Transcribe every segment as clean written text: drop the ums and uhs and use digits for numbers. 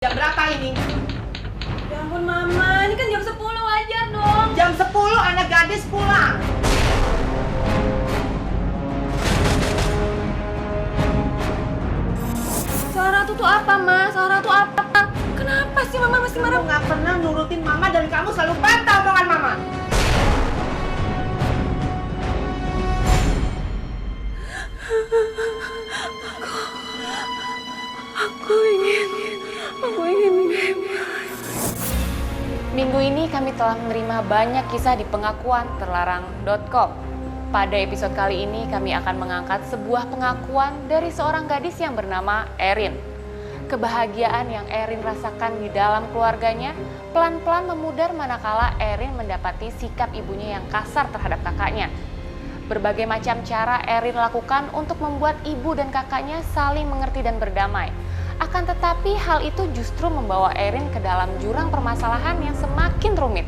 Jam berapa ini? Ya ampun Mama, ini kan jam 10, wajar dong. Jam 10 anak gadis pulang. Salah Ratu tuh apa, Ma? Salah Ratu apa? Kenapa sih Mama masih marah? Kamu nggak pernah nurutin Mama dan kamu selalu bantah omongan Mama. Aku ingin bebas. Minggu ini kami telah menerima banyak kisah di pengakuan terlarang.com. Pada episode kali ini kami akan mengangkat sebuah pengakuan dari seorang gadis yang bernama Erin. Kebahagiaan yang Erin rasakan di dalam keluarganya pelan-pelan memudar manakala Erin mendapati sikap ibunya yang kasar terhadap kakaknya. Berbagai macam cara Erin lakukan untuk membuat ibu dan kakaknya saling mengerti dan berdamai. Akan tetapi hal itu justru membawa Erin ke dalam jurang permasalahan yang semakin rumit.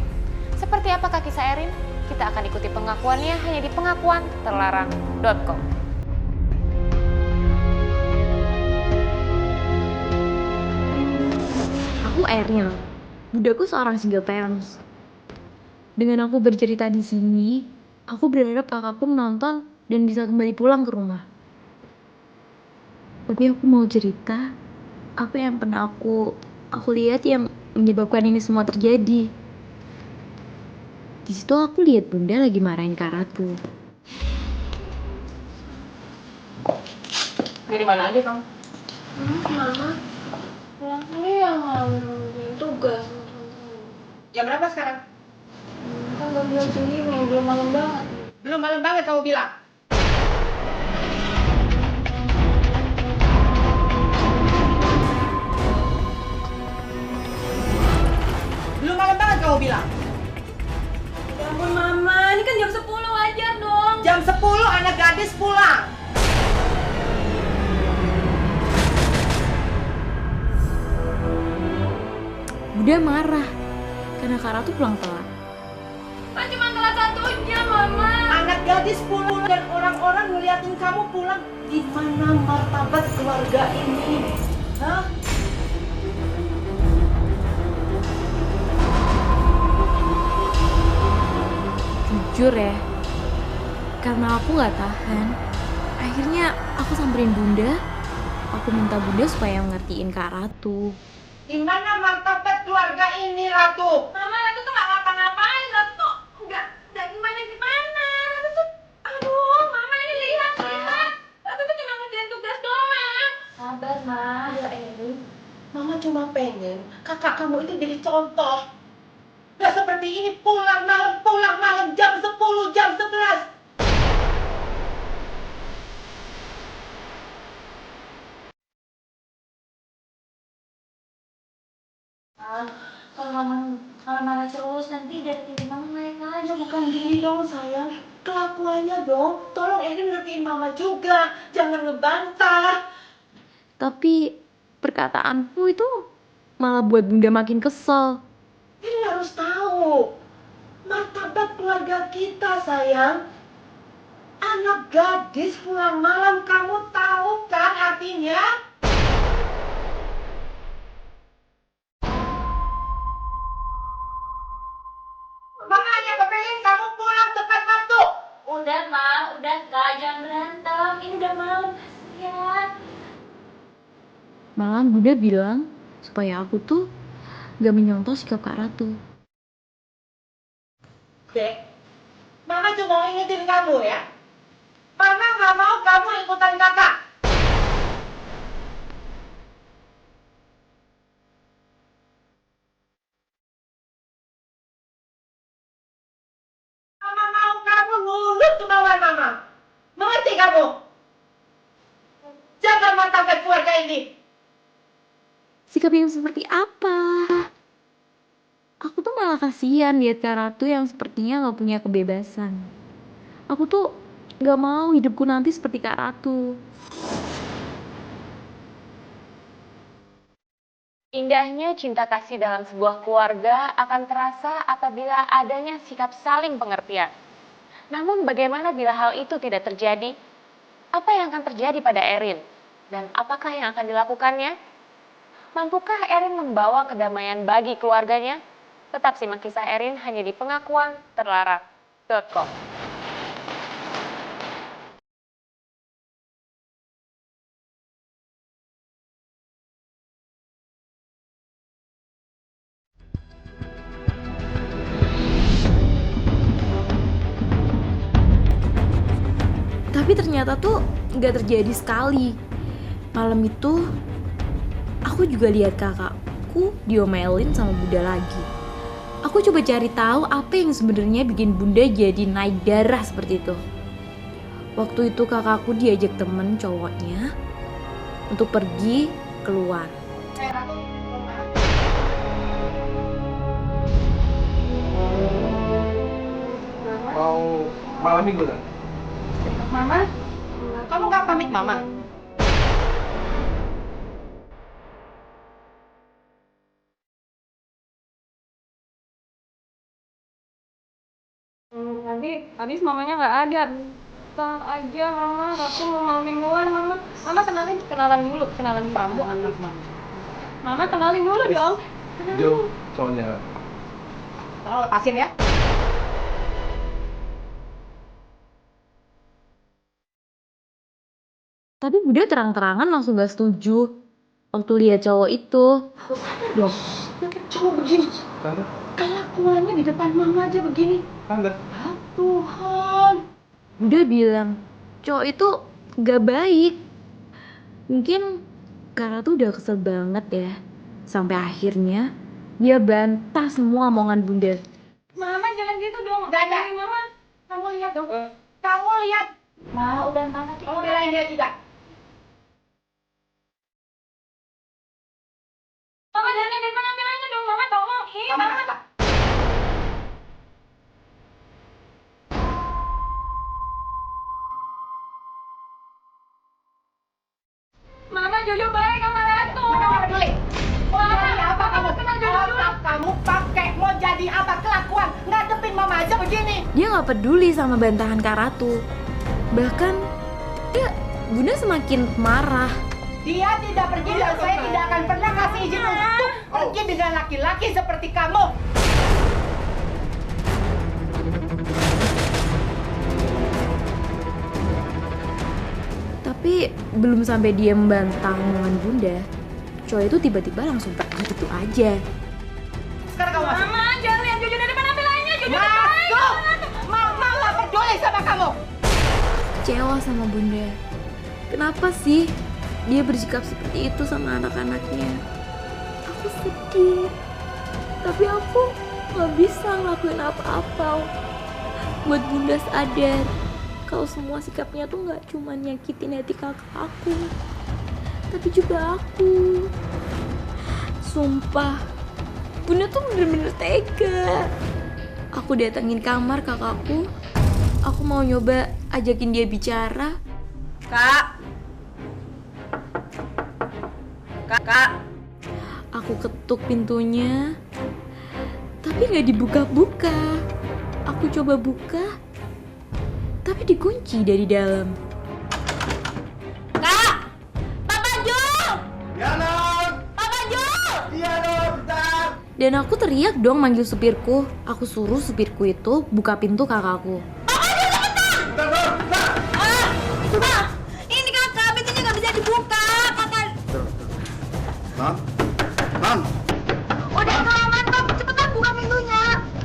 Seperti apakah kisah Erin? Kita akan ikuti pengakuannya hanya di pengakuan terlarang.com. Aku Erin, budaku seorang single parents. Dengan aku bercerita di sini, aku berharap kakakku menonton dan bisa kembali pulang ke rumah. Tapi aku mau cerita apa yang pernah aku lihat yang menyebabkan ini semua terjadi. Di situ aku lihat Bunda lagi marahin Kak Ratu. Dari mana aja kamu? Mama, pulang dulu ya Mama. Tugas. Jam berapa sekarang? Kan gak bilang segini, belum malam banget. Belum malam banget kamu bilang. Belum malam banget kamu bilang. Ya ampun Mama, ini kan jam 10, wajar dong. Jam 10 anak gadis pulang. Bunda marah karena Kak Ratu pulang telat. Kan cuma telat 1 jam Mama. Anak gadis pulang dan orang-orang ngeliatin kamu pulang. Di mana martabat keluarga ini? Hah? Jujur ya, karena aku gak tahan, akhirnya aku samperin Bunda. Aku minta Bunda supaya ngertiin Kak Ratu. Di mana martabat keluarga ini, Ratu? Mama, Ratu tuh gak ngapa-ngapain. Ratu tuh gak gimana-gimana. Ratu tuh, aduh Mama ini lihat. Ratu tuh cuma ngerjain tugas doang. Sabar, Ma. Ya, Erin. Mama cuma pengen kakak kamu itu jadi contoh. Gak seperti ini pulang malam jam 10, jam 11. Kalau marah terus nanti dari titik Mama naik aja. Bukan gini dong sayang. Kelakuannya dong. Tolong Erin ngertiin Mama juga. Jangan ngebantah. Tapi perkataanku itu malah buat Bunda makin kesel. Erin harus tahu. Martabat keluarga kita sayang. Anak gadis pulang malam, kamu tahu kan artinya? Makanya kepengen kamu pulang tepat waktu. Udah, Ma. Udah, Kak. Jangan berantem. Ini udah malam. Kasihan. Malah Bunda bilang supaya aku tuh gak menyontoh sikap Kak Ratu. Dek, Mama cuma mau ingetin kamu ya. Mama nggak mau kamu ikutan kakak. Mama mau kamu nurut kemauan Mama. Mengerti kamu? Jaga martabat keluarga ini. Sikap yang seperti apa? Aku tuh malah kasihan lihat Kak Ratu yang sepertinya gak punya kebebasan. Aku tuh gak mau hidupku nanti seperti Kak Ratu. Indahnya cinta kasih dalam sebuah keluarga akan terasa apabila adanya sikap saling pengertian. Namun bagaimana bila hal itu tidak terjadi? Apa yang akan terjadi pada Erin? Dan apakah yang akan dilakukannya? Mampukah Erin membawa kedamaian bagi keluarganya? Tetap simak kisah Erin hanya di pengakuan terlarang.com. Tapi ternyata tuh nggak terjadi sekali. Malam itu aku juga lihat kakakku diomelin sama Bunda lagi. Aku coba cari tahu apa yang sebenarnya bikin Bunda jadi naik darah seperti itu. Waktu itu kakakku diajak temen cowoknya untuk pergi keluar. Mau malam minggu kan? Mama, kamu nggak pamit Mama? Habis mamanya nggak ada. Tak aja mama, aku mau malam mingguan mama. Mama kenalan dulu kamu anak mama. Mama kenalin dulu dong. Jo, soalnya Tolong lepasin ya. Tapi Bunda terang-terangan langsung gak setuju waktu lihat cowok itu. Loh, cuma begini. tante, Kelakuannya di depan Mama aja begini. tante. Ah, Tuhan. Bunda bilang cowok itu gak baik. Mungkin karena tuh udah kesel banget ya. Sampai akhirnya dia bantah semua omongan Bunda. Mama jangan gitu dong. Nggak ada. Mama. Kamu lihat dong. Kamu lihat. Mau dan Mama. Kamu belain dia juga. Mama jangan ada penampilannya dong. Mama tolong. Kamu Mama. nggak suka. Mama Jojo baik sama Ratu. Mama nggak peduli. Mau Mama, jadi apa Mama kamu? kenal Jojo dulu. Otak kamu pakai mau jadi apa kelakuan? Ngadepin Mama aja begini. Dia gak peduli sama bantahan Kak Ratu. Bahkan ya Bunda semakin marah. Dia tidak pergi dan saya tidak akan pernah kasih izin untuk pergi dengan laki-laki seperti kamu. Tapi belum sampai dia membantah omongan Bunda, cowok itu tiba-tiba langsung pergi gitu aja. Sekarang kamu masuk. Mama jangan lihat Jojo dari penampilannya. Jojo baik Masuk. sama Ratu. Mama nggak peduli sama kamu. Kecewa sama Bunda. Kenapa sih dia bersikap seperti itu sama anak-anaknya? Aku sedih. Tapi aku gak bisa ngelakuin apa-apa buat Bunda sadar kalau semua sikapnya tuh gak cuma nyakitin hati kakak aku, tapi juga aku. Sumpah, Bunda tuh bener-bener tega. Aku datengin kamar kakakku. Aku mau nyoba ajakin dia bicara. Kak. Aku ketuk pintunya, tapi nggak dibuka-buka. Aku coba buka, tapi dikunci dari dalam. Kak! Papa Jul! Ya non, Papa Jul! iya non, bentar. Dan aku teriak dong manggil supirku. Aku suruh supirku itu buka pintu kakakku. Bentar non, bentar. Ini kakak, pintunya nggak bisa dibuka. Kakak, Non, non. udah kelamaan kak. Cepetan buka pintunya.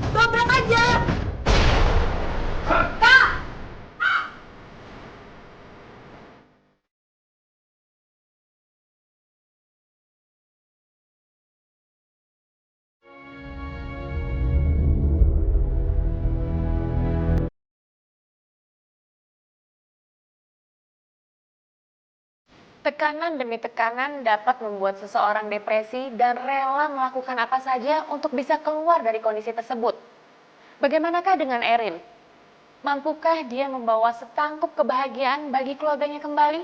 Dobrak aja. Kak! Tekanan demi tekanan dapat membuat seseorang depresi dan rela melakukan apa saja untuk bisa keluar dari kondisi tersebut. Bagaimanakah dengan Erin? Mampukah dia membawa setangkup kebahagiaan bagi keluarganya kembali?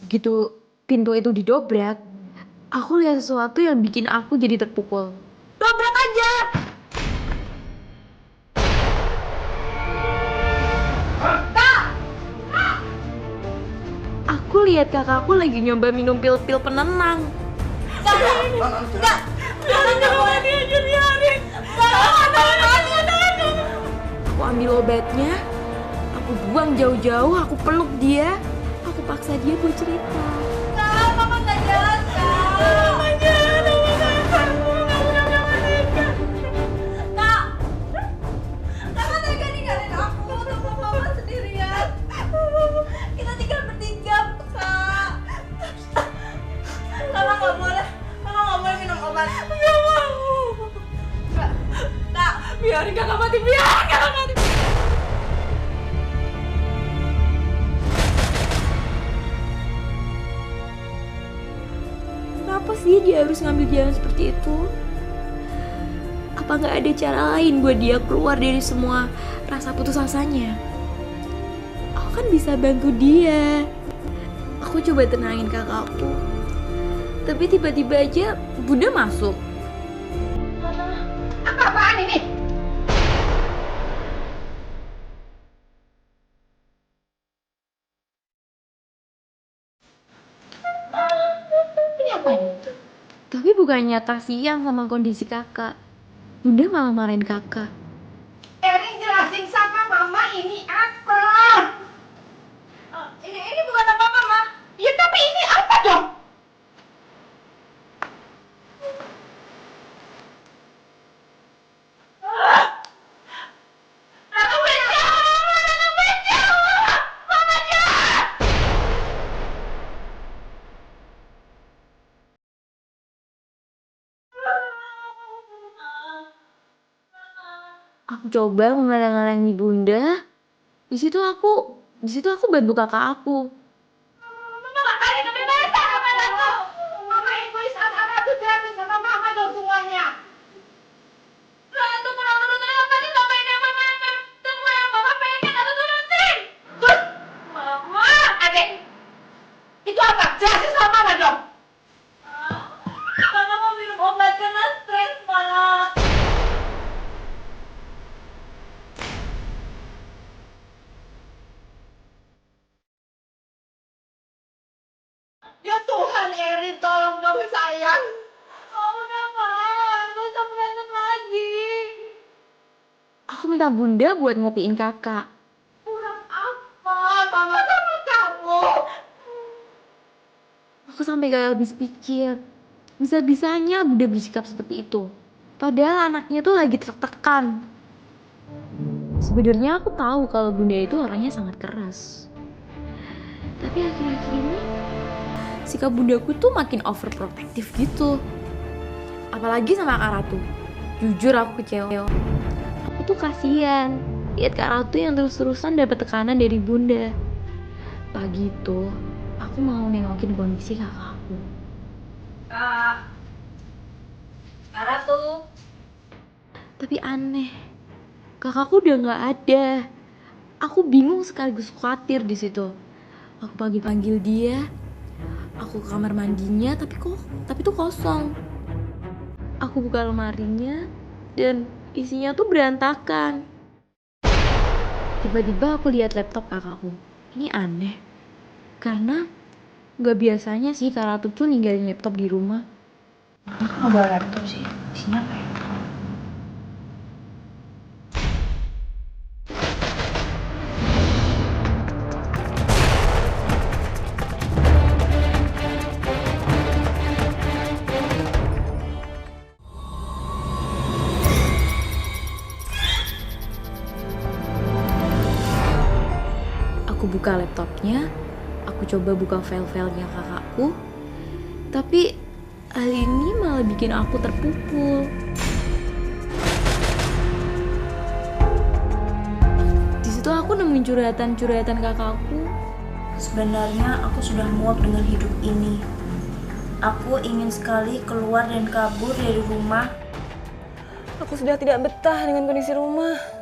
Begitu pintu itu didobrak, aku lihat sesuatu yang bikin aku jadi terpukul. Dobrak aja! lihat kakakku lagi nyoba minum pil-pil penenang. Enggak. Aku ambil obatnya, aku buang jauh-jauh, aku peluk dia, aku paksa dia buat cerita. Biarin kakak mati, biarin kakak mati. Kenapa sih dia harus ngambil jalan seperti itu? Apa nggak ada cara lain buat dia keluar dari semua rasa putus asanya? Aku kan bisa bantu dia. Aku coba tenangin kakakku. Tapi tiba-tiba aja Bunda masuk. Apa-apaan ini? Ini apa ini? Tapi bukannya kasihan sama kondisi kakak. Bunda malah marahin kakak. Erin jelasin sama mama ini apa? Ini bukan apa-apa, Ma. Ya tapi ini apa dong? Aku coba mengalang-alangi Bunda. Di situ aku bantu kakak aku. Mama gak kasih kebebasan sama aku. Mama egois sama aku, jelasin sama mama dong semuanya. Ratu kurang nurutin apa sih sama ini sama mama? Semua yang mama pengen aku turutin. Terus, mama, adek, itu apa? Jelasin sama mama dong. Mama mau minum obat karena stres, Ma. Ya Tuhan, Erin, tolong dong sayang. Oh, udah, Ma. Gak usah berantem lagi. Aku minta Bunda buat ngopiin kakak. Kurang apa, Mama sama kamu? Aku sampai gak habis pikir. Bisa-bisanya Bunda bersikap seperti itu. Padahal anaknya tuh lagi tertekan. Sebenarnya aku tahu kalau Bunda itu orangnya sangat keras. Tapi akhir-akhir ini sikap Bundaku tuh makin overprotective gitu. Apalagi sama Kak Ratu. Jujur aku kecewa. Aku tuh kasihan lihat Kak Ratu yang terus-terusan dapat tekanan dari Bunda. Pagi itu aku mau nengokin kondisi kakakku. Kak Ratu. Tapi aneh, kakakku udah nggak ada. Aku bingung sekaligus khawatir di situ. Aku panggil dia, aku ke kamar mandinya, tapi tuh kosong. Aku buka lemarinya dan isinya tuh berantakan. Tiba-tiba aku lihat laptop kakakku. Ini aneh, karena nggak biasanya sih Kak Ratu tuh ninggalin laptop di rumah. Aku nggak bawa laptop sih. Isinya apa ya? Aku buka laptopnya, aku coba buka file-filenya kakakku, tapi hal ini malah bikin aku terpukul. Di situ aku nemuin curhatan kakakku. Sebenarnya aku sudah muak dengan hidup ini. Aku ingin sekali keluar dan kabur dari rumah. Aku sudah tidak betah dengan kondisi rumah.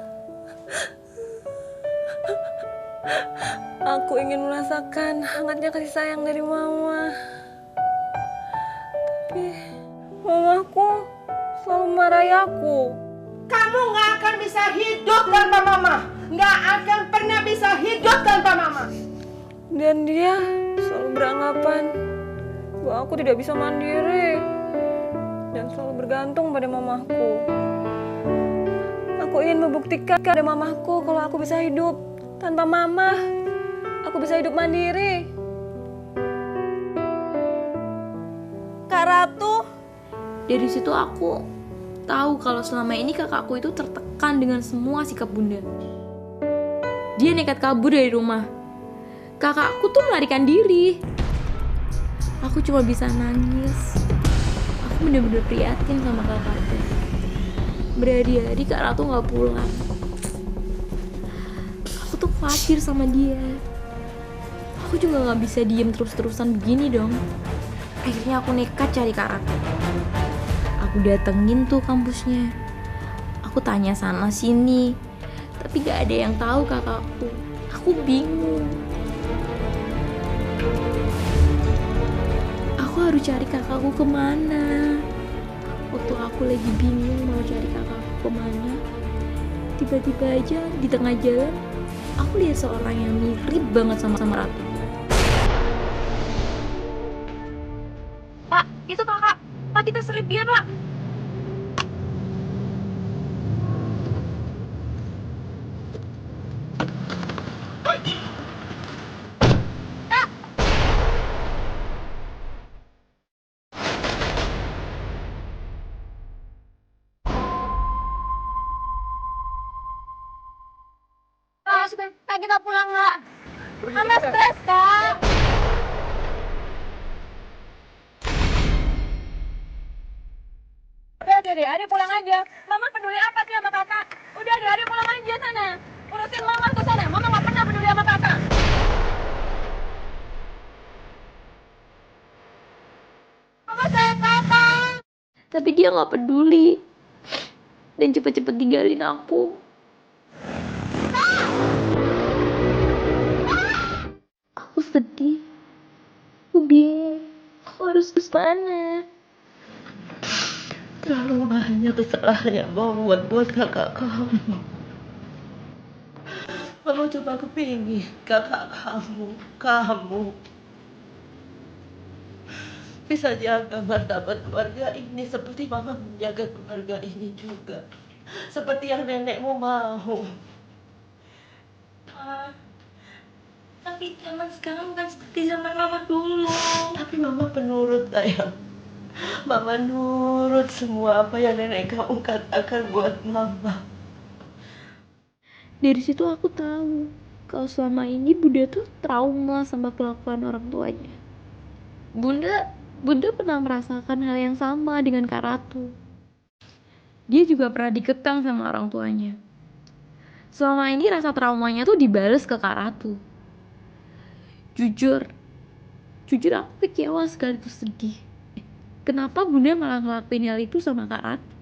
Aku ingin merasakan hangatnya kasih sayang dari mama. Tapi mamaku selalu marahi aku. Kamu nggak akan bisa hidup tanpa mama. Nggak akan pernah bisa hidup tanpa mama. Dan dia selalu beranggapan bahwa aku tidak bisa mandiri dan selalu bergantung pada mamaku. Aku ingin membuktikan pada mamaku kalau aku bisa hidup tanpa mama. Aku bisa hidup mandiri. Kak Ratu, Dari situ aku tahu kalau selama ini kakakku itu tertekan dengan semua sikap bunda. Dia nekat kabur dari rumah. Kakakku tuh melarikan diri. Aku cuma bisa nangis. Aku bener-bener prihatin sama kakakku. Berhari-hari Kak Ratu gak pulang. Aku tuh khawatir sama dia. Aku juga gak bisa diem terus-terusan begini dong. Akhirnya aku nekat cari Kak Ratu. Aku datengin tuh kampusnya. Aku tanya sana sini, tapi gak ada yang tahu kakakku. Aku bingung. Aku harus cari kakakku kemana. Waktu aku lagi bingung mau cari kakakku kemana, tiba-tiba aja di tengah jalan aku lihat seorang yang mirip banget sama Ratu. Pak, itu kakak. Pak, kita serip dia, Pak. Kak, kita pulang nggak? Mama stres, Kak. Udah deh, Ade pulang aja. Mama peduli apa sih sama kakak? Udah deh, Ade pulang aja sana. Urusin mama ke sana. Mama nggak pernah peduli sama kakak. Mama sayang kakak. Tapi dia nggak peduli dan cepet-cepet tinggalin aku. Aku sedih. Aku bingung. Aku harus ke mana? Terlalu banyak kesalahan yang Mama buat kakak kamu. Mama coba kepingin kakak kamu bisa jaga martabat keluarga ini seperti Mama menjaga keluarga ini juga. Seperti yang nenekmu mau. tapi zaman sekarang bukan seperti zaman Mama dulu. Tapi Mama penurut, sayang. Mama nurut semua apa yang nenek kamu katakan buat Mama. Dari situ aku tahu kalau selama ini Bunda tuh trauma sama kelakuan orang tuanya. Bunda pernah merasakan hal yang sama dengan Kak Ratu. Dia juga pernah dikekang sama orang tuanya. Selama ini rasa traumanya tuh dibales ke Kak Ratu. Jujur aku kecewa sekaligus sedih. Kenapa Bunda malah ngelakuin hal itu sama Kak Ratu?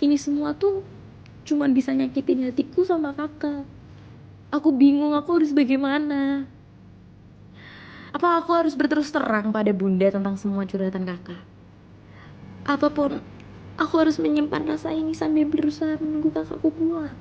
Ini semua tuh cuman bisa nyakitin hatiku sama kakak. Aku bingung aku harus bagaimana. Apa aku harus berterus terang pada Bunda tentang semua curhatan kakak? Apapun, aku harus menyimpan rasa ini sambil berusaha menunggu kakakku pulang.